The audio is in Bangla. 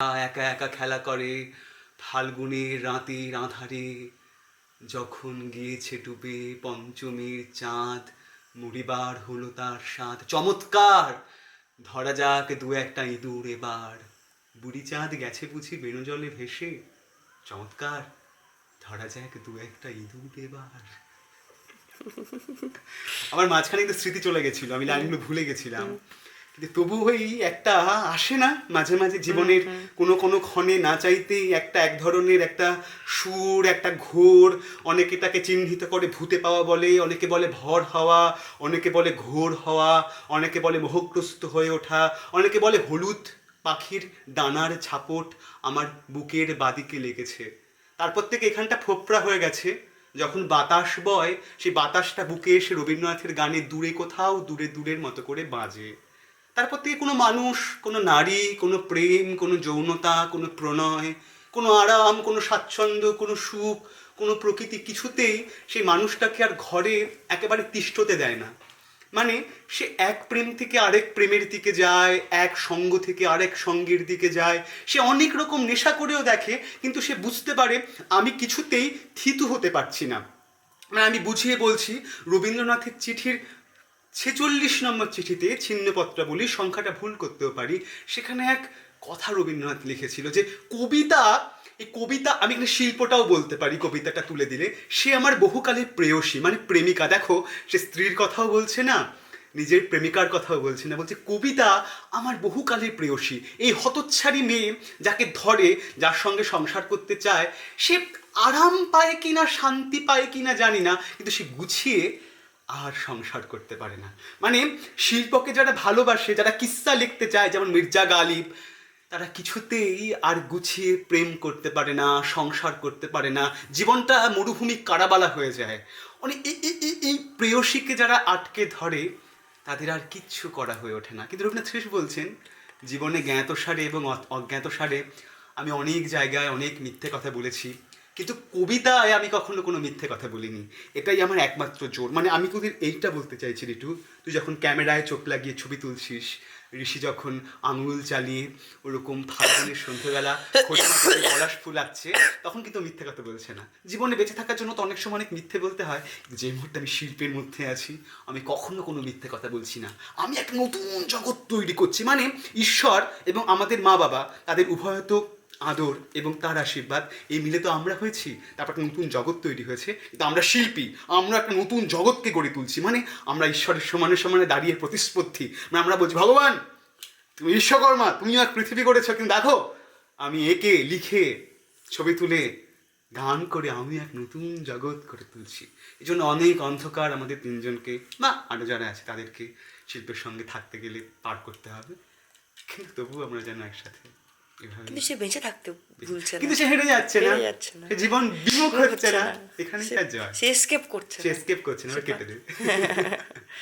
একা একা খেলা করে ফাল্গুনের রাতের আঁধারে, যখন গিয়েছে ডুবে পঞ্চমীর চাঁদ, মুড়িবার হলো তার স্বাদ। চমৎকার! ধরা যাক দু একটা ইঁদুর এবার, বুড়ি চাঁদ গেছে বুঝি বেণু জলে ভেসে। চমৎকার! ধরা যাক দু একটা ইঁদুর এবার। আমার মাঝখানে কিন্তু স্মৃতি চলে গেছিল, আমি লাইনগুলো ভুলে গেছিলাম, কিন্তু তবু ওই একটা আসে না মাঝে মাঝে জীবনের কোনো কোনো ক্ষণে না চাইতেই একটা এক ধরনের একটা সুর, একটা ঘোর। অনেকে তাকে চিহ্নিত করে ভূতে পাওয়া বলে, অনেকে বলে ভর হওয়া, অনেকে বলে ঘোর হওয়া, অনেকে বলে মোহগ্রস্ত হয়ে ওঠা, অনেকে বলে হলুদ পাখির ডানার ছাপট আমার বুকের বাদিকে লেগেছে। তারপর থেকে এখানটা ফোপরা হয়ে গেছে। যখন বাতাস বয়, সেই বাতাসটা বুকে এসে রবীন্দ্রনাথের গানে দূরে কোথাও দূরে দূরের মতো করে বাজে। তারপর থেকে কোনো মানুষ, কোনো নারী, কোনো প্রেম, কোনো যৌনতা, কোনো প্রণয়, কোনো আরাম, কোনো স্বাচ্ছন্দ্য, কোনো সুখ, কোনো প্রকৃতি কিছুতেই সেই মানুষটাকে আর ঘরে একেবারে তিষ্ঠতে দেয় না। মানে সে এক প্রেম থেকে আরেক প্রেমের দিকে যায়, এক সঙ্গ থেকে আরেক সঙ্গের দিকে যায়। সে অনেক রকম নেশা করেও দেখে, কিন্তু সে বুঝতে পারে আমি কিছুতেই থিতু হতে পারছি না। মানে আমি বুঝিয়ে বলছি, রবীন্দ্রনাথের চিঠির 46 নম্বর চিঠিতে, ছিন্নপত্রাবলী সংখ্যাটা ভুল করতেও পারি, সেখানে এক কথা রবীন্দ্রনাথ লিখেছিল যে কবিতা, এই কবিতা, আমি এখানে শিল্পটাও বলতে পারি কবিতাটা তুলে দিলে, সে আমার বহুকালের প্রেয়সী, মানে প্রেমিকা। দেখো, সে স্ত্রীর কথাও বলছে না, নিজের প্রেমিকার কথাও বলছে না, বলছে কবিতা আমার বহুকালের প্রেয়সী। এই হতচ্ছাড়ি মেয়ে যাকে ধরে, যার সঙ্গে সংসার করতে চায়, সে আরাম পায় কিনা, শান্তি পায় কিনা জানি না, কিন্তু সে গুছিয়ে আর সংসার করতে পারে না। মানে শিল্পকে যারা ভালোবাসে, যারা কিস্সা লিখতে চায়, যেমন মির্জা গালিব, তারা কিছুতেই আর গুছিয়ে প্রেম করতে পারে না, সংসার করতে পারে না। জীবনটা মরুভূমি কারাবালা হয়ে যায়। মানে এই প্রেয়সীকে যারা আটকে ধরে, তাদের আর কিচ্ছু করা হয়ে ওঠে না। কিন্তু রবীন্দ্রনাথ শেষ বলছেন, জীবনে জ্ঞাতসারে এবং অজ্ঞাতসারে আমি অনেক জায়গায় অনেক মিথ্যে কথা বলেছি, কিন্তু কবিতায় আমি কখনো কোনো মিথ্যে কথা বলিনি। এটাই আমার একমাত্র জোর। মানে আমি তোদের এইটা বলতে চাইছি রিটু, তুই যখন ক্যামেরায় চোখ লাগিয়ে ছবি তুলছিস, ঋষি যখন আঙুল চালিয়ে ওরকম ফাল্গুনের সন্ধ্যেবেলা পলাশ ফুল আঁকছে, তখন কিন্তু মিথ্যে কথা বলছে না। জীবনে বেঁচে থাকার জন্য তো অনেক সময় অনেক মিথ্যে বলতে হয়, কিন্তু যে মুহূর্তে আমি শিল্পের মধ্যে আছি, আমি কখনো কোনো মিথ্যে কথা বলছি না। আমি একটা নতুন জগৎ তৈরি করছি। মানে ঈশ্বর এবং আমাদের মা বাবা, তাদের উভয় তো আদর এবং তার আশীর্বাদ, এই মিলে তো আমরা হয়েছি। তারপর একটা নতুন জগৎ তৈরি হয়েছে, কিন্তু আমরা শিল্পী, আমরা একটা নতুন জগৎকে গড়ে তুলছি। মানে আমরা ঈশ্বরের সমানে সমানে দাঁড়িয়ে প্রতিস্পর্ধী। মানে আমরা বলছি, ভগবান তুমি বিশ্বকর্মা, তুমি এক পৃথিবী করেছো, কিন্তু দেখো আমি এঁকে লিখে ছবি তুলে গান করে আমি এক নতুন জগৎ করে তুলছি। এই জন্য অনেক অন্ধকার আমাদের তিনজনকে বা আরও যারা আছে তাদেরকে শিল্পের সঙ্গে থাকতে গেলে পার করতে হবে। কিন্তু তবুও আমরা যেন একসাথে এভাবে, কিন্তু সে বেঁচে থাকতে ভুলছে না, কিন্তু সে হেরে যাচ্ছে না, সে জীবন বিমুখ হচ্ছে না। এখানেই তার জয়। সে এসকেপ করছে, সে এসকেপ করছে না, ওরা কেটে দেবে।